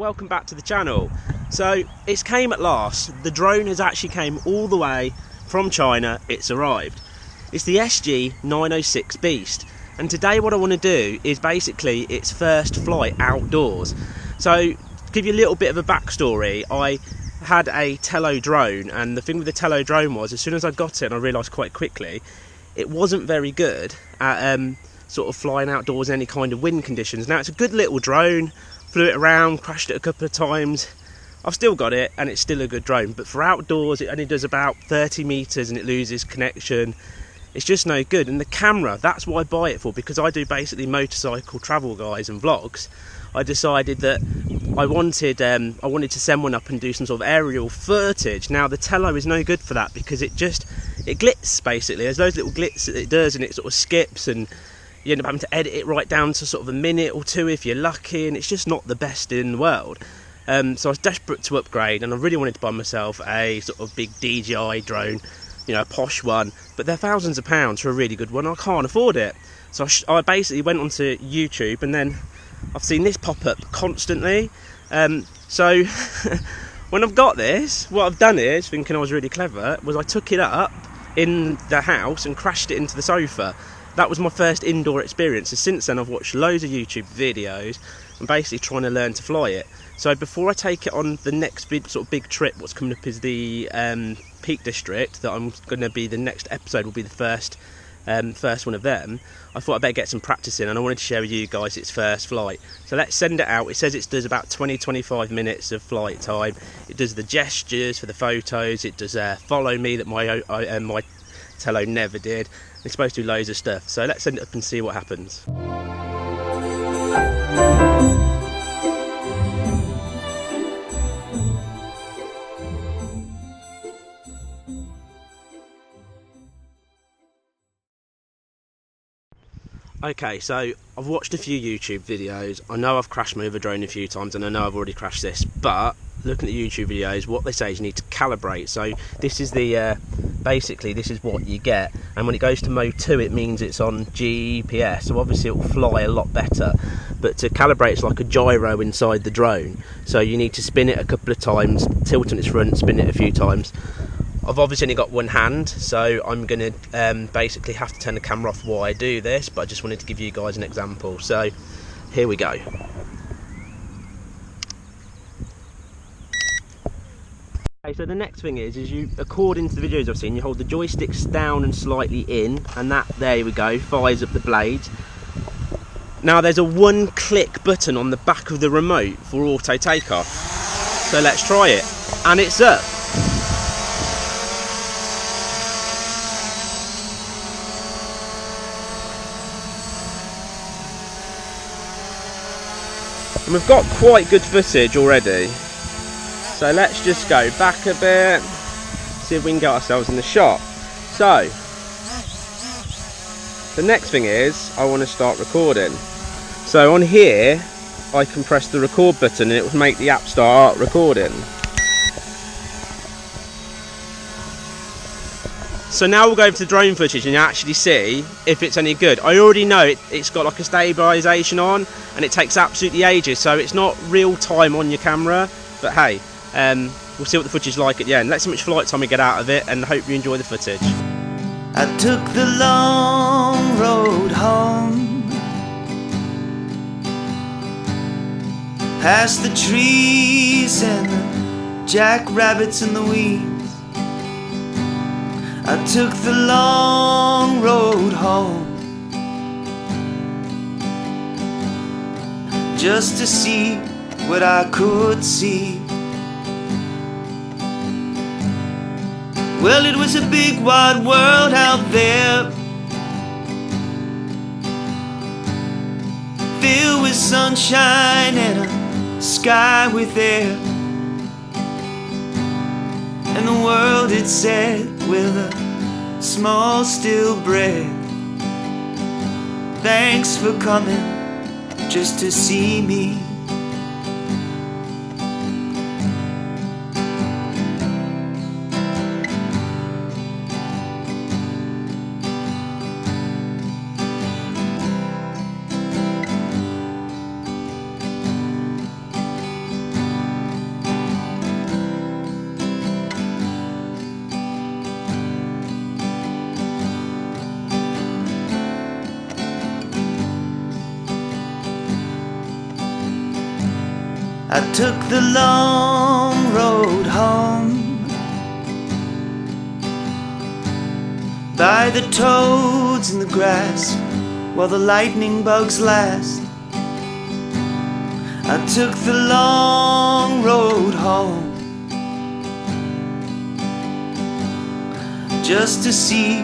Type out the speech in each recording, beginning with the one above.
welcome back to the channel. So it's came at last. The drone has actually came all the way from China. It's arrived. It's the SG906 Beast, and today what I want to do is basically its first flight outdoors. So to give you a little bit of a backstory, I had a Tello drone, and the thing with the Tello drone was, as soon as I got it, and I realised quite quickly, it wasn't very good at sort of flying outdoors in any kind of wind conditions. Now it's a good little drone, flew it around, crashed it a couple of times. I've still got it and it's still a good drone, but for outdoors it only does about 30 metres and it loses connection. It's just no good. And the camera, that's what I buy it for, because I do basically motorcycle travel guides and vlogs. I decided that I wanted to send one up and do some sort of aerial footage. Now the Tello is no good for that because it glitz basically. There's those little glitz that it does, and it sort of skips, and you end up having to edit it right down to sort of a minute or two if you're lucky, and it's just not the best in the world. So I was desperate to upgrade, and I really wanted to buy myself a sort of big DJI drone, you know, a posh one, but they're thousands of pounds for a really good one. I can't afford it. So I basically went onto YouTube, and then I've seen this pop up constantly. So when I've got this, what I've done is, thinking I was really clever, was I took it up in the house and crashed it into the sofa. That was my first indoor experience. So since then I've watched loads of YouTube videos and basically trying to learn to fly it. So before I take it on the next big trip, what's coming up is the Peak District, that I'm going to be, the next episode will be the first one of them. I thought I'd better get some practice in, and I wanted to share with you guys its first flight. So let's send it out. It says it does about 20-25 minutes of flight time. It does the gestures for the photos. It does follow me that my Tello never did. It's supposed to do loads of stuff. So let's send it up and see what happens. Okay, so I've watched a few YouTube videos. I know I've crashed my other drone a few times, and I know I've already crashed this, but looking at the YouTube videos, what they say is you need to calibrate. So this is the basically this is what you get, and when it goes to mode 2 it means it's on GPS, so obviously it will fly a lot better. But to calibrate, it's like a gyro inside the drone, so you need to spin it a couple of times, tilt on its front, spin it a few times. I've obviously only got one hand, so I'm going to basically have to turn the camera off while I do this, but I just wanted to give you guys an example. So here we go. Okay, so the next thing is you, according to the videos I've seen, you hold the joysticks down and slightly in, and that, there we go, fires up the blades. Now there's a one-click button on the back of the remote for auto takeoff. So let's try it, and it's up. And we've got quite good footage already. So let's just go back a bit, see if we can get ourselves in the shot. So the next thing is I want to start recording. So on here I can press the record button and it will make the app start recording. So now we'll go over to the drone footage and actually see if it's any good. I already know it's got like a stabilisation on, and it takes absolutely ages, so it's not real time on your camera, but hey, we'll see what the footage is like at the end. Let's see how much flight time we get out of it, and hope you enjoy the footage. I took the long road home, past the trees and the jackrabbits in the weeds. I took the long road home, just to see what I could see. Well, it was a big wide world out there, filled with sunshine and a sky with air. And the world, it said with a small still breath, thanks for coming just to see me. I took the long road home, by the toads in the grass while the lightning bugs last. I took the long road home, just to see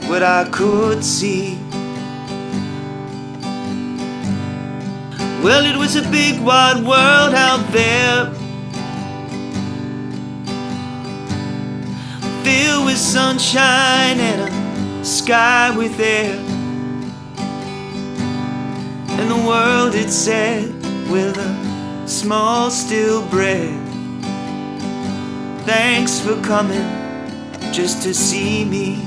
what I could see. Well, it was a big wide world out there, filled with sunshine and a sky with air. And the world, it said with a small still breath, thanks for coming just to see me.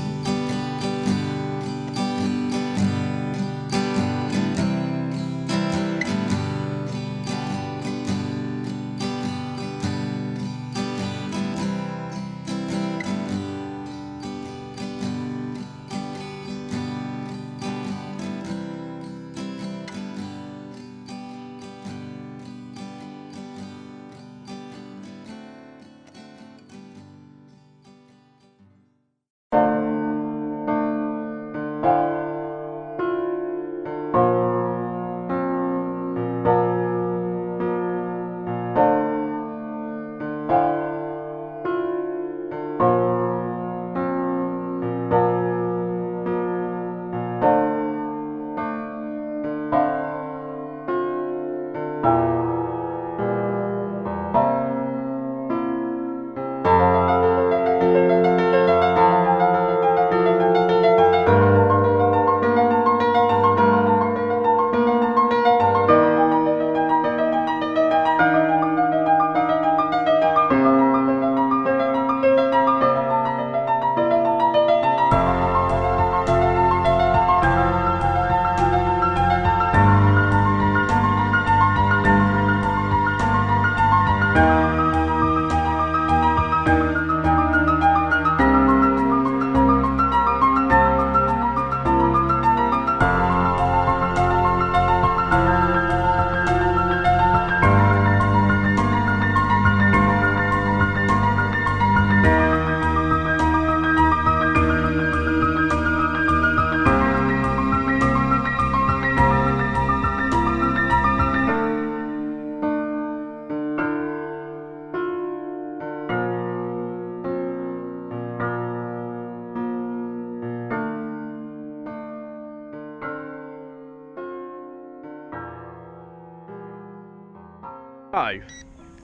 So,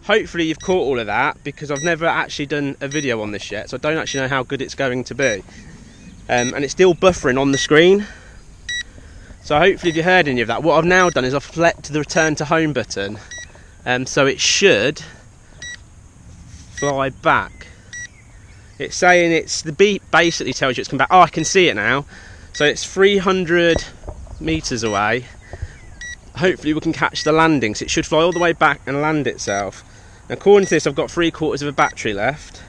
hopefully you've caught all of that, because I've never actually done a video on this yet, so I don't actually know how good it's going to be. And it's still buffering on the screen. So hopefully if you heard any of that, what I've now done is I've flipped the return to home button. So it should fly back. It's saying the beep basically tells you it's come back. Oh, I can see it now. So it's 300 meters away. Hopefully we can catch the landing, so it should fly all the way back and land itself. And according to this, I've got 3/4 of a battery left,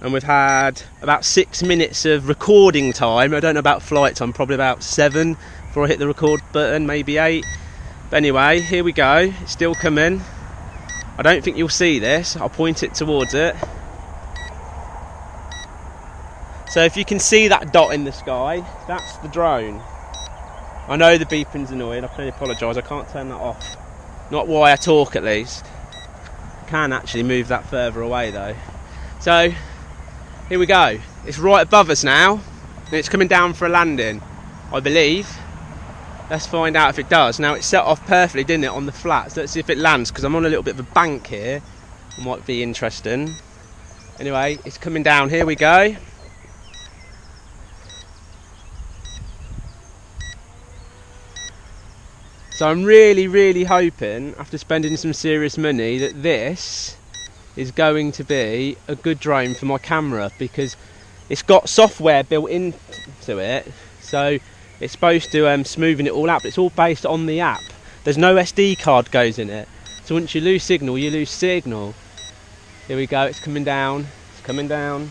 and we've had about 6 minutes of recording time. I don't know about flight time, probably about 7 before I hit the record button, maybe 8. But anyway, here we go. It's still coming. I don't think you'll see this. I'll point it towards it. So if you can see that dot in the sky, that's the drone. I know the beeping's annoying, I can only apologise, I can't turn that off. Not while I talk at least. I can actually move that further away though. So, here we go. It's right above us now, and it's coming down for a landing, I believe. Let's find out if it does. Now it set off perfectly, didn't it, on the flats. Let's see if it lands, because I'm on a little bit of a bank here. It might be interesting. Anyway, it's coming down, here we go. So I'm really hoping, after spending some serious money, that this is going to be a good drone for my camera, because it's got software built into it, so it's supposed to smoothen it all out, but it's all based on the app. There's no SD card goes in it, so once you lose signal, you lose signal. Here we go, it's coming down, it's coming down,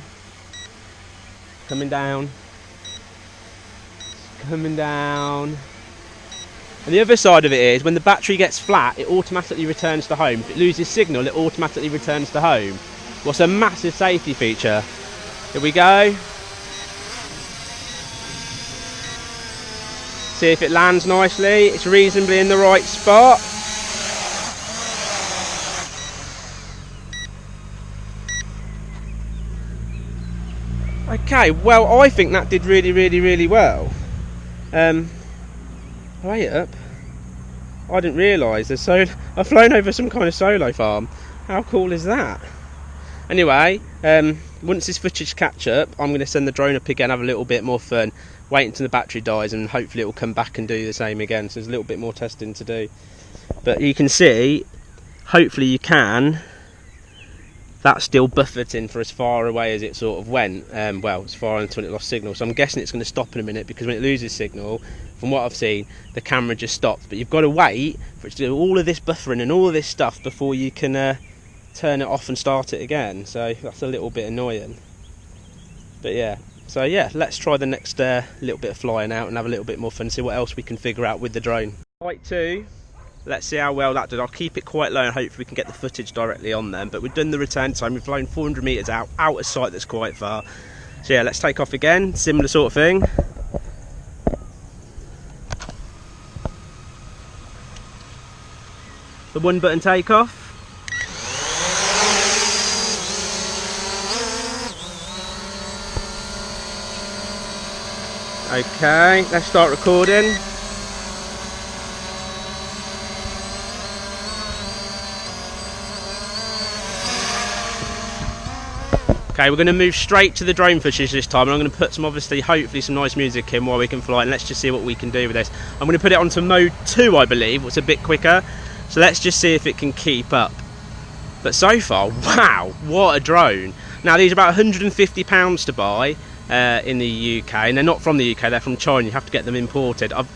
coming down, it's coming down. And the other side of it is, when the battery gets flat, it automatically returns to home. If it loses signal, it automatically returns to home. What's a massive safety feature. Here we go. See if it lands nicely. It's reasonably in the right spot. Okay, well, I think that did really well. Wait up. I didn't realise I've flown over some kind of solo farm. How cool is that? Anyway, once this footage catch up, I'm going to send the drone up again, have a little bit more fun, wait until the battery dies, and hopefully it will come back and do the same again. So there's a little bit more testing to do. But you can see, hopefully you can, that's still buffeting for as far away as it sort of went. Well, as far until it lost signal. So I'm guessing it's going to stop in a minute, because when it loses signal, from what I've seen, the camera just stops. But you've got to wait for it to do all of this buffering and all of this stuff before you can turn it off and start it again. So that's a little bit annoying. But yeah, so yeah, let's try the next little bit of flying out and have a little bit more fun, see what else we can figure out with the drone. Flight 2. Let's see how well that did. I'll keep it quite low and hopefully we can get the footage directly on them. But we've done the return time. We've flown 400 metres out of sight that's quite far. So yeah, let's take off again. Similar sort of thing. The one button takeoff. Okay, let's start recording. Okay, we're going to move straight to the drone footage this time, and I'm going to put hopefully some nice music in while we can fly, and let's just see what we can do with this. I'm going to put it onto mode 2, I believe, which is a bit quicker, so let's just see if it can keep up. But so far, wow, what a drone. Now these are about £150 to buy in the UK, and they're not from the UK, they're from China. You have to get them imported. I've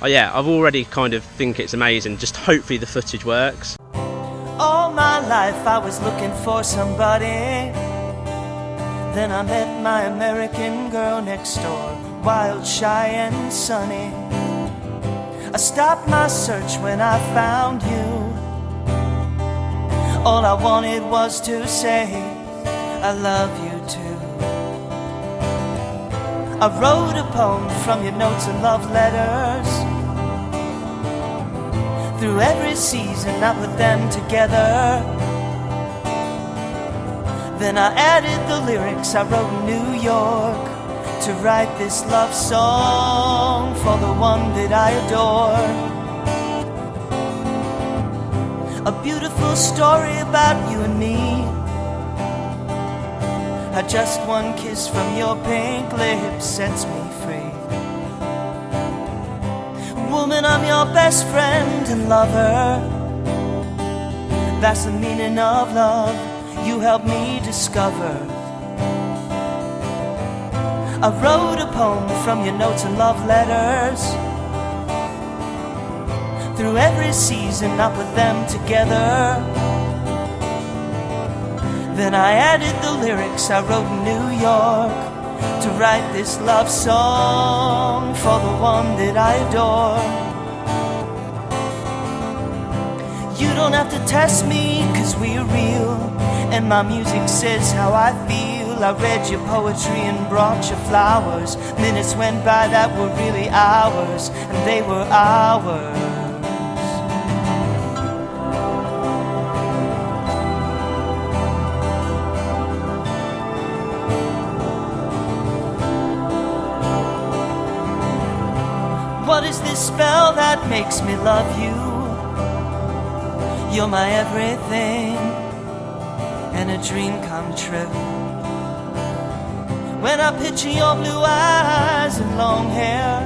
already kind of think it's amazing. Just hopefully the footage works. All my life I was looking for somebody. Then I met my American girl next door, wild, shy and sunny. I stopped my search when I found you. All I wanted was to say I love you too. I wrote a poem from your notes and love letters. Through every season I put them together. Then I added the lyrics I wrote in New York to write this love song for the one that I adore. A beautiful story about you and me. How just one kiss from your pink lips sets me free. Woman, I'm your best friend and lover. That's the meaning of love you helped me discover. I wrote a poem from your notes and love letters. Through every season I put them together. Then I added the lyrics I wrote in New York to write this love song for the one that I adore. You don't have to test me, 'cause we're real, and my music says how I feel. I read your poetry and brought you flowers. Minutes went by that were really hours, and they were ours. What is this spell that makes me love you? You're my everything, and a dream come true. When I picture your blue eyes and long hair,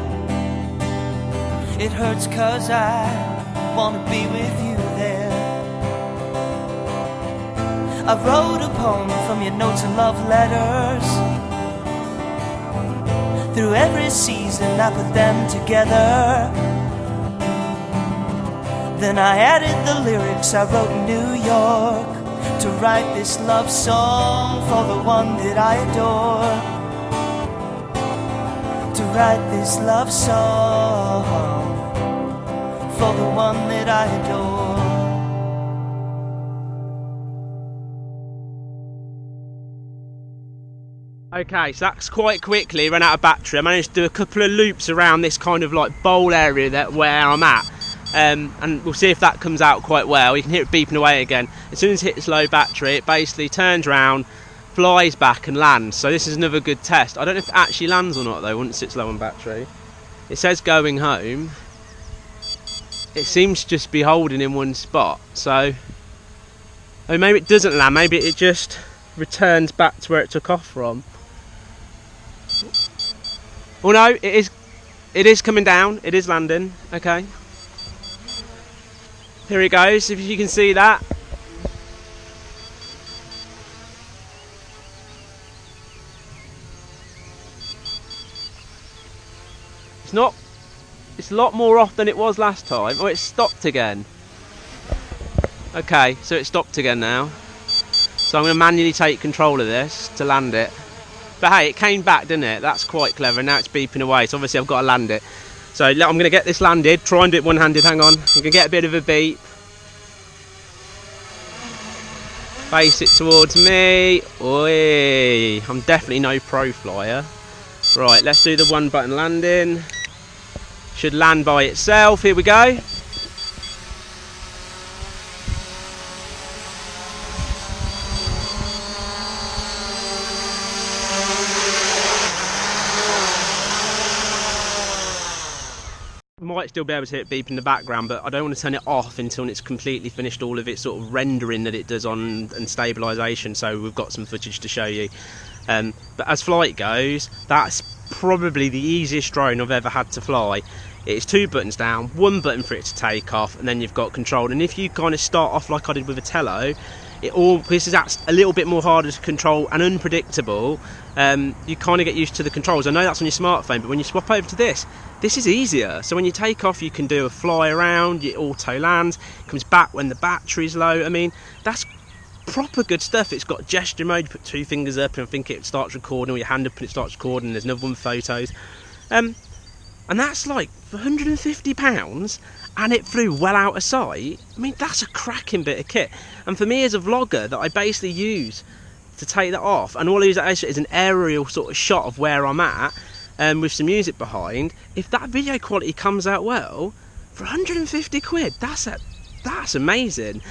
it hurts 'cause I wanna be with you there. I wrote a poem from your notes and love letters. Through every season I put them together. Then I added the lyrics I wrote in New York to write this love song for the one that I adore. To write this love song for the one that I adore. Okay, so that's quite quickly run out of battery. I managed to do a couple of loops around this kind of like bowl area where I'm at, and we'll see if that comes out quite well. You can hear it beeping away again. As soon as it hits low battery, it basically turns around, flies back and lands. So this is another good test. I don't know if it actually lands or not though once it's low on battery. It says going home. It seems to just be holding in one spot. So maybe it doesn't land, maybe it just returns back to where it took off from. Oh no, it is coming down, it is landing, okay. Here it goes, if you can see that. It's a lot more off than it was last time. Oh, it stopped again. Okay, so it stopped again now. So I'm going to manually take control of this to land it. But hey, it came back, didn't it? That's quite clever. Now it's beeping away, so obviously I've got to land it. So I'm going to get this landed, try and do it one-handed, hang on. I'm going to get a bit of a beep. Face it towards me. Oi, I'm definitely no pro flyer. Right, let's do the one button landing. Should land by itself, here we go. Might still be able to hit beep in the background, but I don't want to turn it off until it's completely finished all of its sort of rendering that it does on and stabilisation, so we've got some footage to show you. But as flight goes, that's probably the easiest drone I've ever had to fly. It's 2 buttons down, 1 button for it to take off, and then you've got control. And if you kind of start off like I did with a Tello, this is a little bit more harder to control and unpredictable. You kind of get used to the controls. I know that's on your smartphone, but when you swap over to this is easier. So when you take off, you can do a fly around, it auto lands, comes back when the battery's low. I mean, that's proper good stuff. It's got gesture mode, you put 2 fingers up and I think it starts recording, or your hand up and it starts recording. There's another one for photos. And that's like for £150, and it flew well out of sight. I mean, that's a cracking bit of kit. And for me as a vlogger, that I basically use to take that off, and all I use is an aerial sort of shot of where I'm at, with some music behind. If that video quality comes out well, for 150 quid, that's amazing.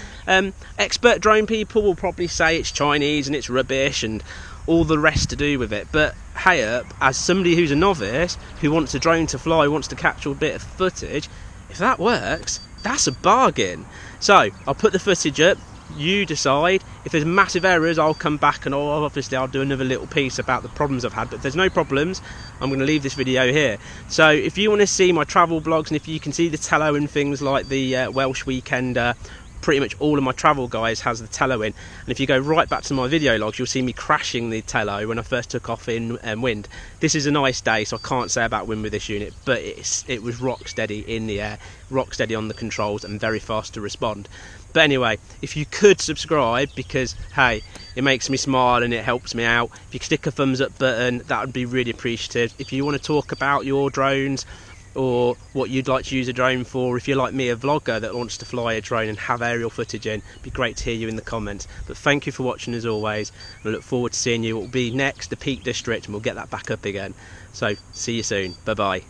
Expert drone people will probably say it's Chinese and it's rubbish and all the rest to do with it, but hey up, as somebody who's a novice who wants a drone to fly, wants to capture a bit of footage, if that works, that's a bargain. So I'll put the footage up, you decide. If there's massive errors, I'll come back and I'll do another little piece about the problems I've had, but if there's no problems, I'm going to leave this video here. So if you want to see my travel blogs, and if you can see the Tello and things like the Welsh Weekender, pretty much all of my travel guys has the Tello in, and if you go right back to my video logs, you'll see me crashing the Tello when I first took off in wind. This is a nice day, so I can't say about wind with this unit, but it was rock steady in the air, rock steady on the controls, and very fast to respond. But anyway, if you could subscribe, because hey, it makes me smile and it helps me out. If you could stick a thumbs up button, that would be really appreciative. If you want to talk about your drones or what you'd like to use a drone for, if you're like me, a vlogger that wants to fly a drone and have aerial footage in, it'd be great to hear you in the comments. But thank you for watching as always, and I look forward to seeing you. What will be next, the Peak District, and we'll get that back up again. So see you soon, bye bye.